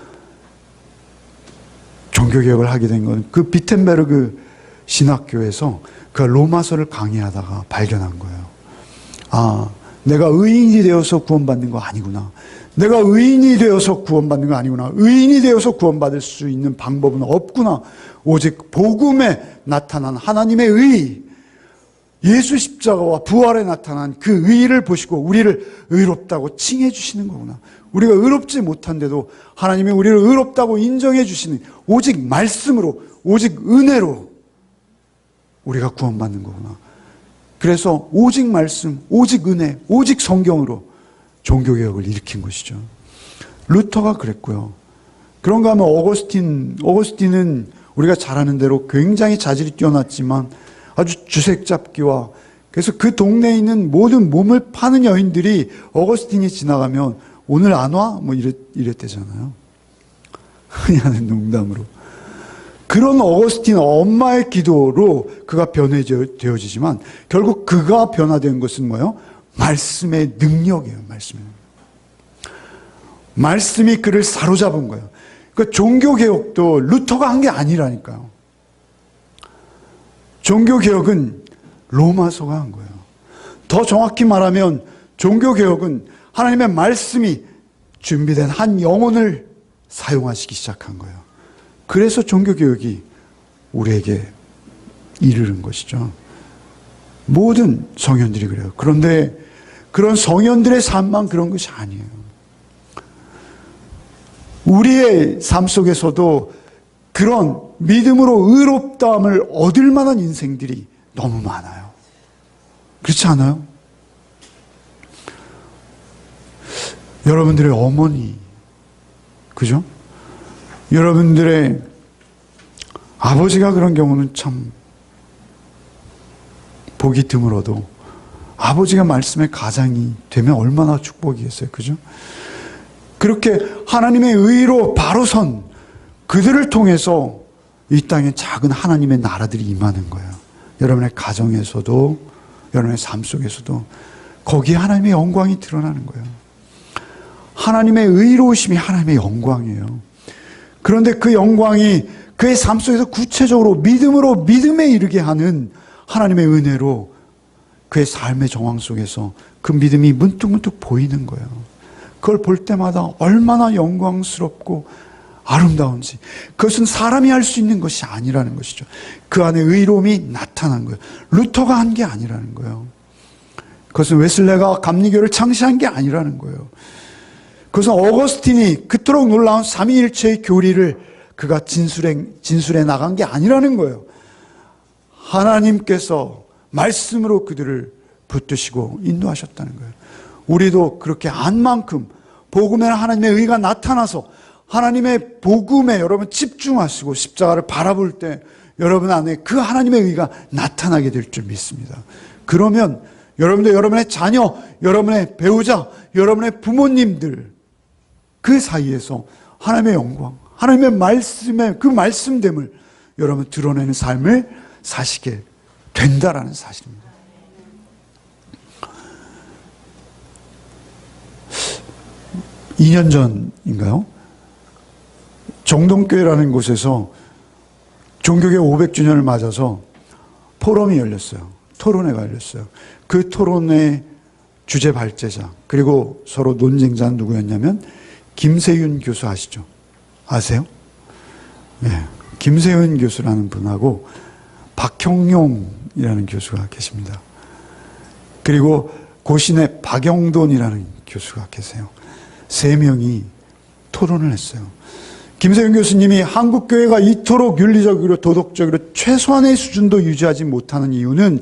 종교개혁을 하게 된 건 그 비텐베르그 신학교에서 그 로마서를 강의하다가 발견한 거예요. 아, 내가 의인이 되어서 구원받는 거 아니구나. 내가 의인이 되어서 구원받는 거 아니구나. 의인이 되어서 구원받을 수 있는 방법은 없구나. 오직 복음에 나타난 하나님의 의, 예수 십자가와 부활에 나타난 그 의를 보시고 우리를 의롭다고 칭해 주시는 거구나. 우리가 의롭지 못한데도 하나님이 우리를 의롭다고 인정해 주시는 오직 말씀으로, 오직 은혜로 우리가 구원받는 거구나. 그래서 오직 말씀, 오직 은혜, 오직 성경으로 종교개혁을 일으킨 것이죠. 루터가 그랬고요. 그런가 하면 어거스틴은 우리가 잘 아는 대로 굉장히 자질이 뛰어났지만 아주 주색잡기와, 그래서 그 동네에 있는 모든 몸을 파는 여인들이 어거스틴이 지나가면 오늘 안 와? 뭐 이랬대잖아요. 그냥 농담으로. 그런 어거스틴 엄마의 기도로 그가 변해되어지지만 결국 그가 변화된 것은 뭐예요? 말씀의 능력이에요. 말씀이 그를 사로잡은 거예요. 그러니까 종교개혁도 루터가 한 게 아니라니까요. 종교개혁은 로마서가 한 거예요. 더 정확히 말하면 종교개혁은 하나님의 말씀이 준비된 한 영혼을 사용하시기 시작한 거예요. 그래서 종교개혁이 우리에게 이르는 것이죠. 모든 성현들이 그래요. 그런데 그런 성현들의 삶만 그런 것이 아니에요. 우리의 삶 속에서도 그런 믿음으로 의롭다함을 얻을 만한 인생들이 너무 많아요. 그렇지 않아요? 여러분들의 어머니, 그죠? 여러분들의 아버지가 그런 경우는 참 보기 드물어도 아버지가 말씀의 가장이 되면 얼마나 축복이겠어요. 그죠? 그렇게 하나님의 의로 바로 선 그들을 통해서 이 땅에 작은 하나님의 나라들이 임하는 거예요. 여러분의 가정에서도, 여러분의 삶 속에서도 거기에 하나님의 영광이 드러나는 거예요. 하나님의 의로우심이 하나님의 영광이에요. 그런데 그 영광이 그의 삶 속에서 구체적으로 믿음으로 믿음에 이르게 하는 하나님의 은혜로 그의 삶의 정황 속에서 그 믿음이 문득문득 보이는 거예요. 그걸 볼 때마다 얼마나 영광스럽고 아름다운지. 그것은 사람이 할 수 있는 것이 아니라는 것이죠. 그 안에 의로움이 나타난 거예요. 루터가 한 게 아니라는 거예요. 그것은 웨슬레가 감리교를 창시한 게 아니라는 거예요. 그것은 어거스틴이 그토록 놀라운 삼위일체의 교리를 그가 진술해 나간 게 아니라는 거예요. 하나님께서 말씀으로 그들을 붙드시고 인도하셨다는 거예요. 우리도 그렇게 한 만큼 복음에는 하나님의 의가 나타나서 하나님의 복음에 여러분 집중하시고 십자가를 바라볼 때 여러분 안에 그 하나님의 의가 나타나게 될 줄 믿습니다. 그러면 여러분도 여러분의 자녀, 여러분의 배우자, 여러분의 부모님들 그 사이에서 하나님의 영광, 하나님의 말씀의 그 말씀됨을 여러분 드러내는 삶을 사시게 된다라는 사실입니다. 이 년 전인가요? 정동교회라는 곳에서 종교개혁 500주년을 맞아서 포럼이 열렸어요. 토론회가 열렸어요. 그 토론회 주제 발제자 그리고 서로 논쟁자는 누구였냐면 김세윤 교수 아시죠? 아세요? 네, 김세윤 교수라는 분하고 박형용이라는 교수가 계십니다. 그리고 고신의 박영돈이라는 교수가 계세요. 세 명이 토론을 했어요. 김세윤 교수님이 한국교회가 이토록 윤리적이고 도덕적으로 최소한의 수준도 유지하지 못하는 이유는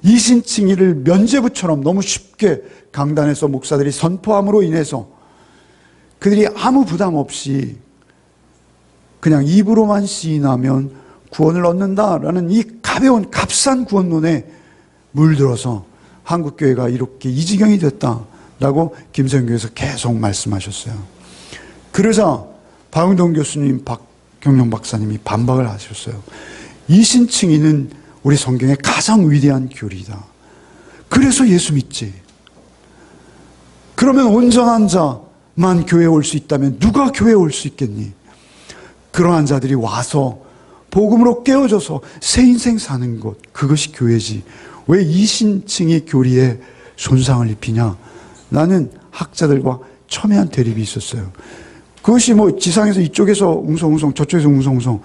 이신칭의를 면죄부처럼 너무 쉽게 강단에서 목사들이 선포함으로 인해서 그들이 아무 부담 없이 그냥 입으로만 시인하면 구원을 얻는다라는 이 가벼운 값싼 구원론에 물들어서 한국교회가 이렇게 이 지경이 됐다라고 김세훈 교수께서 계속 말씀하셨어요. 그러자 박용동 교수님, 박경영 박사님이 반박을 하셨어요. 이신칭의는 우리 성경의 가장 위대한 교리다. 그래서 예수 믿지. 그러면 온전한 자만 교회에 올 수 있다면 누가 교회에 올 수 있겠니? 그러한 자들이 와서 복음으로 깨어져서 새 인생 사는 것, 그것이 교회지. 왜 이신칭의 교리에 손상을 입히냐? 나는 학자들과 첨예한 대립이 있었어요. 그것이 뭐 지상에서 이쪽에서 웅성웅성 저쪽에서 웅성웅성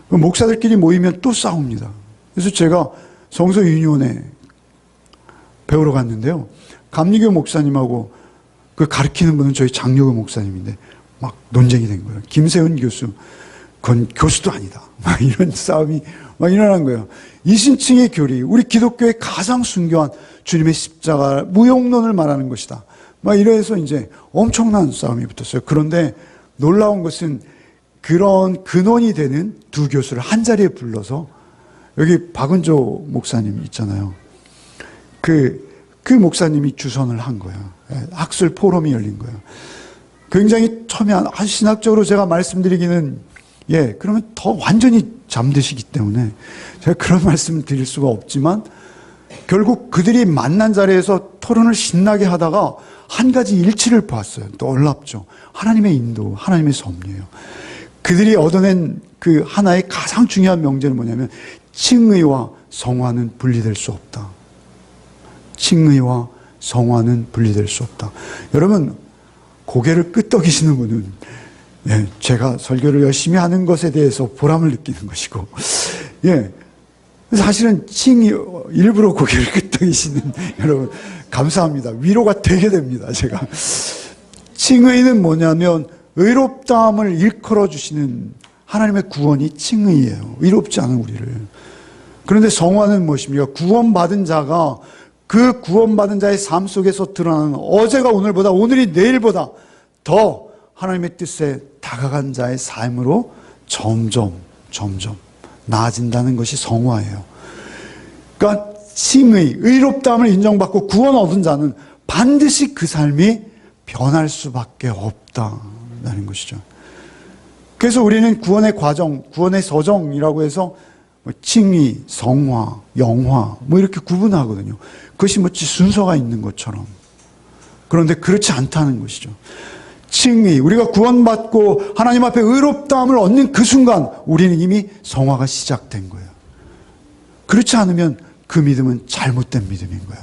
목사들끼리 모이면 또 싸웁니다. 그래서 제가 성서윤희원에 배우러 갔는데요. 감리교 목사님하고 그 가르치는 분은 저희 장려교 목사님인데 막 논쟁이 된 거예요. 김세훈 교수, 그건 교수도 아니다. 막 이런 싸움이 막 일어난 거예요. 이신칭의 교리, 우리 기독교의 가장 순교한 주님의 십자가 무용론을 말하는 것이다. 막 이래서 이제 엄청난 싸움이 붙었어요. 그런데 놀라운 것은 그런 근원이 되는 두 교수를 한 자리에 불러서 여기 박은조 목사님 있잖아요. 그 목사님이 주선을 한 거예요. 학술 포럼이 열린 거예요. 굉장히 첨예한, 신학적으로 제가 말씀드리기는, 그러면 더 완전히 잠드시기 때문에 제가 그런 말씀을 드릴 수가 없지만 결국 그들이 만난 자리에서 토론을 신나게 하다가 한 가지 일치를 보았어요. 놀랍죠. 하나님의 인도, 하나님의 섭리예요. 그들이 얻어낸 그 하나의 가장 중요한 명제는 뭐냐면 칭의와 성화는 분리될 수 없다. 칭의와 성화는 분리될 수 없다. 여러분, 고개를 끄덕이시는 분은 제가 설교를 열심히 하는 것에 대해서 보람을 느끼는 것이고, 사실은 일부러 고개를 끄덕이시는 여러분, 감사합니다. 위로가 되게 됩니다, 제가. 칭의는 뭐냐면, 의롭다함을 일컬어 주시는 하나님의 구원이 칭의예요. 의롭지 않은 우리를. 그런데 성화는 무엇입니까? 구원받은 자가 그 구원받은 자의 삶 속에서 드러나는 어제가 오늘보다, 오늘이 내일보다 더 하나님의 뜻에 다가간 자의 삶으로 점점 나아진다는 것이 성화예요. 그러니까 칭의, 의롭다함을 인정받고 구원 얻은 자는 반드시 그 삶이 변할 수밖에 없다는 것이죠. 그래서 우리는 구원의 과정, 구원의 서정이라고 해서 칭의, 성화, 영화 뭐 이렇게 구분하거든요. 그것이 마치 순서가 있는 것처럼. 그런데 그렇지 않다는 것이죠. 칭의, 우리가 구원받고 하나님 앞에 의롭다함을 얻는 그 순간 우리는 이미 성화가 시작된 거예요. 그렇지 않으면 그 믿음은 잘못된 믿음인 거예요.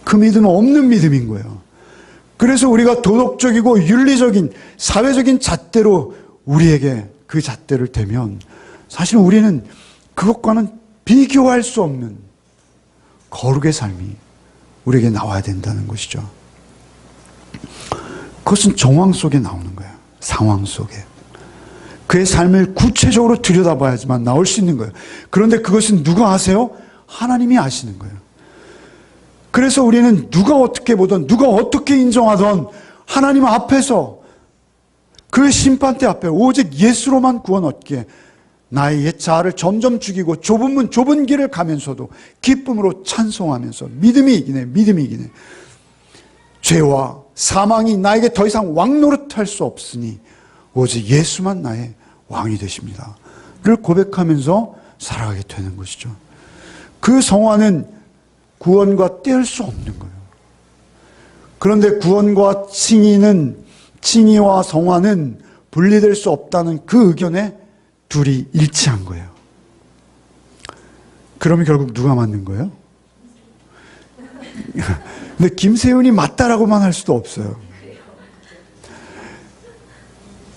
그 믿음은 없는 믿음인 거예요. 그래서 우리가 도덕적이고 윤리적인 사회적인 잣대로 우리에게 그 잣대를 대면 사실 우리는 그것과는 비교할 수 없는 거룩의 삶이 우리에게 나와야 된다는 것이죠. 그것은 정황 속에 나오는 거예요. 상황 속에. 그의 삶을 구체적으로 들여다봐야지만 나올 수 있는 거예요. 그런데 그것은 누가 아세요? 하나님이 아시는 거예요. 그래서 우리는 누가 어떻게 보든 누가 어떻게 인정하든 하나님 앞에서 그 심판대 앞에 오직 예수로만 구원 얻기에 나의 옛 자아를 점점 죽이고 좁은 문 좁은 길을 가면서도 기쁨으로 찬송하면서 믿음이 이기네. 죄와 사망이 나에게 더 이상 왕노릇할 수 없으니 오직 예수만 나의 왕이 되십니다. 를 고백하면서 살아가게 되는 것이죠. 그 성화는 구원과 뗄 수 없는 거예요. 그런데 구원과 칭의와 성화는 분리될 수 없다는 그 의견에 둘이 일치한 거예요. 그러면 결국 누가 맞는 거예요? 근데 김세훈이 맞다라고만 할 수도 없어요.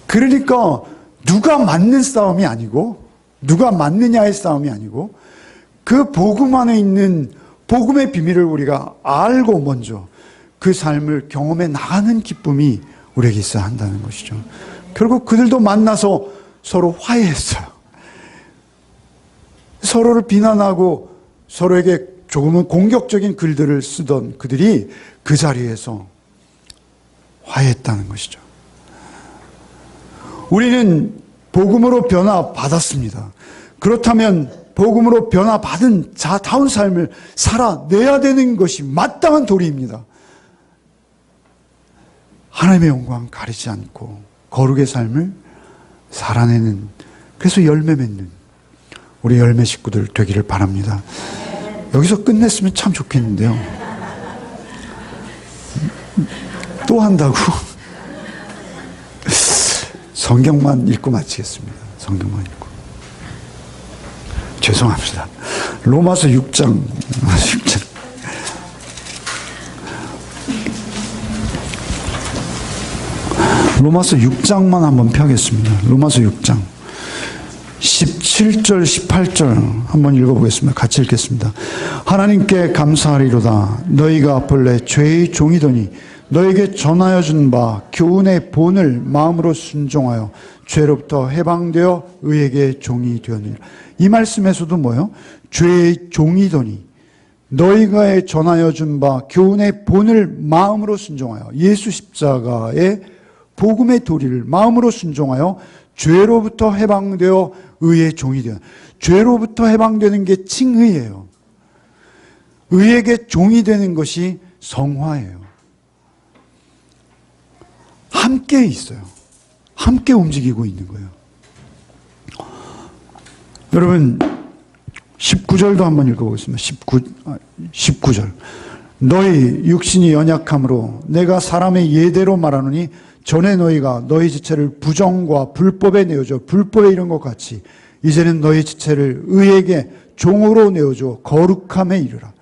그러니까 누가 맞는 싸움이 아니고 누가 맞느냐의 싸움이 아니고 그 복음 안에 있는 복음의 비밀을 우리가 알고 먼저 그 삶을 경험해 나가는 기쁨이 우리에게 있어야 한다는 것이죠. 결국 그들도 만나서 서로 화해했어요. 서로를 비난하고 서로에게 조금은 공격적인 글들을 쓰던 그들이 그 자리에서 화해했다는 것이죠. 우리는 복음으로 변화받았습니다. 그렇다면 복음으로 변화받은 자다운 삶을 살아내야 되는 것이 마땅한 도리입니다. 하나님의 영광 가리지 않고 거룩의 삶을 살아내는, 그래서 열매 맺는 우리 열매 식구들 되기를 바랍니다. 여기서 끝냈으면 참 좋겠는데요. 또 한다고? 성경만 읽고 마치겠습니다. 성경만 읽고. 죄송합니다. 로마서 6장. 로마서 6장만 한번 펴겠습니다. 로마서 6장. 17절, 18절 한번 읽어보겠습니다. 같이 읽겠습니다. 하나님께 감사하리로다. 너희가 본래 죄의 종이더니 너에게 전하여 준 바 교훈의 본을 마음으로 순종하여 죄로부터 해방되어 의에게 종이 되었느니라. 이 말씀에서도 뭐예요? 죄의 종이더니 너희가 전하여 준 바 교훈의 본을 마음으로 순종하여, 예수 십자가의 복음의 도리를 마음으로 순종하여 죄로부터 해방되어 의의 종이 되어. 죄로부터 해방되는 게 칭의예요. 의에게 종이 되는 것이 성화예요. 함께 있어요. 함께 움직이고 있는 거예요. 여러분 19절도 한번 읽어보겠습니다. 19절. 너희 육신이 연약함으로 내가 사람의 예대로 말하노니 전에 너희가 너희 지체를 부정과 불법에 내어줘 불법에 이른 것 같이 이제는 너희 지체를 의에게 종으로 내어줘 거룩함에 이르라.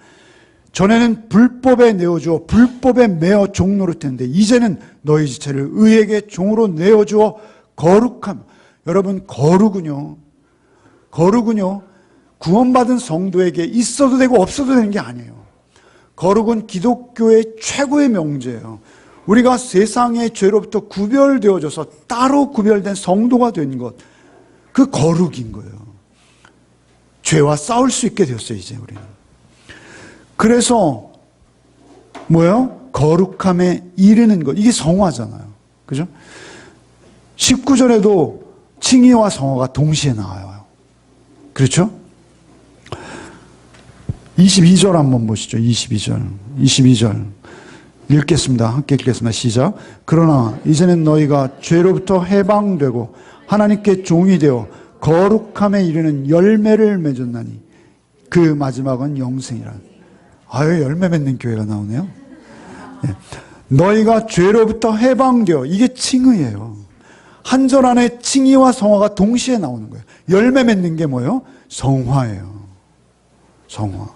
전에는 불법에 내어주어 불법에 매어 종 노릇했는데 이제는 너희 지체를 의에게 종으로 내어주어 거룩함. 여러분 거룩은요 구원받은 성도에게 있어도 되고 없어도 되는 게 아니에요. 거룩은 기독교의 최고의 명제예요. 우리가 세상의 죄로부터 구별되어져서 따로 구별된 성도가 된 것, 그 거룩인 거예요. 죄와 싸울 수 있게 되었어요, 이제 우리는. 그래서 뭐예요? 거룩함에 이르는 것. 이게 성화잖아요. 그죠? 19절에도 칭의와 성화가 동시에 나와요. 그렇죠? 22절 한번 보시죠. 22절. 읽겠습니다. 함께 읽겠습니다. 시작. 그러나 이제는 너희가 죄로부터 해방되고 하나님께 종이 되어 거룩함에 이르는 열매를 맺었나니 그 마지막은 영생이라. 아유, 열매 맺는 교회가 나오네요. 네. 너희가 죄로부터 해방되어, 이게 칭의예요. 한 절 안에 칭의와 성화가 동시에 나오는 거예요. 열매 맺는 게 뭐예요? 성화예요. 성화.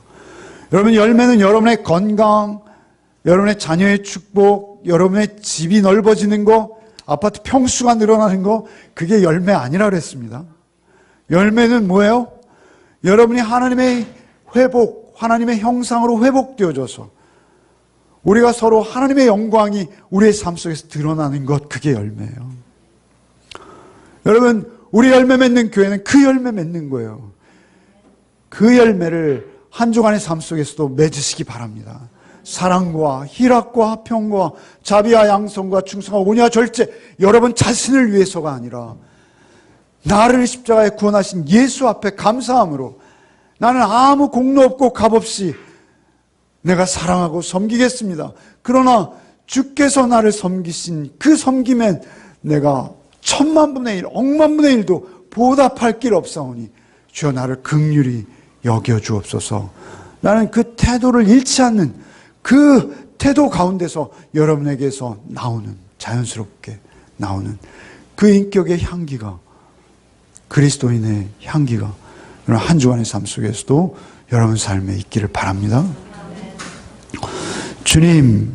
여러분, 열매는 여러분의 건강, 여러분의 자녀의 축복, 여러분의 집이 넓어지는 거, 아파트 평수가 늘어나는 거, 그게 열매 아니라 그랬습니다. 열매는 뭐예요? 여러분이 하나님의 회복, 하나님의 형상으로 회복되어져서 우리가 서로 하나님의 영광이 우리의 삶 속에서 드러나는 것, 그게 열매예요. 여러분, 우리 열매 맺는 교회는 그 열매 맺는 거예요. 그 열매를 한 주간의 삶 속에서도 맺으시기 바랍니다. 사랑과 희락과 화평과 자비와 양성과 충성과 온유와 절제, 여러분 자신을 위해서가 아니라 나를 십자가에 구원하신 예수 앞에 감사함으로 나는 아무 공로 없고 값 없이 내가 사랑하고 섬기겠습니다. 그러나 주께서 나를 섬기신 그 섬김엔 내가 1000만분의 1, 억만분의 1도 보답할 길 없사오니 주여 나를 긍휼히 여겨주옵소서. 나는 그 태도를 잃지 않는 그 태도 가운데서 여러분에게서 나오는, 자연스럽게 나오는 그 인격의 향기가, 그리스도인의 향기가 한 주간의 삶 속에서도 여러분 삶에 있기를 바랍니다. 주님,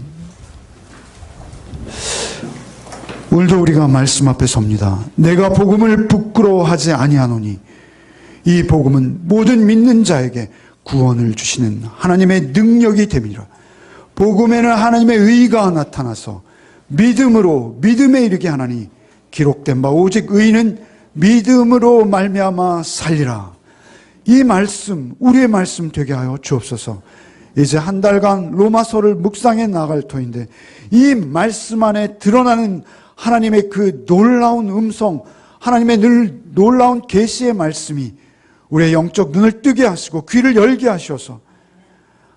오늘도 우리가 말씀 앞에 섭니다. 내가 복음을 부끄러워하지 아니하노니 이 복음은 모든 믿는 자에게 구원을 주시는 하나님의 능력이 됨이라. 복음에는 하나님의 의가 나타나서 믿음으로 믿음에 이르게 하나니 기록된 바 오직 의인은 믿음으로 말미암아 살리라. 이 말씀, 우리의 말씀 되게 하여 주옵소서. 이제 한 달간 로마서를 묵상해 나갈 터인데 이 말씀 안에 드러나는 하나님의 그 놀라운 음성, 하나님의 늘 놀라운 계시의 말씀이 우리의 영적 눈을 뜨게 하시고 귀를 열게 하셔서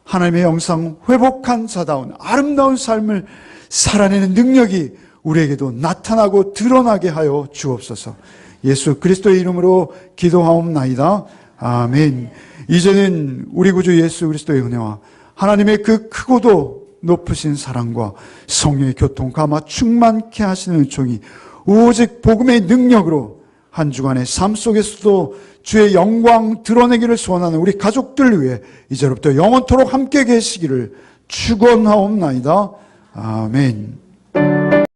하나님의 영상 회복한 자다운 아름다운 삶을 살아내는 능력이 우리에게도 나타나고 드러나게 하여 주옵소서. 예수 그리스도의 이름으로 기도하옵나이다. 아멘. 이제는 우리 구주 예수 그리스도의 은혜와 하나님의 그 크고도 높으신 사랑과 성령의 교통 감화 충만케 하시는 은총이 오직 복음의 능력으로 한 주간의 삶 속에서도 주의 영광 드러내기를 소원하는 우리 가족들 위해 이제로부터 영원토록 함께 계시기를 축원하옵나이다. 아멘.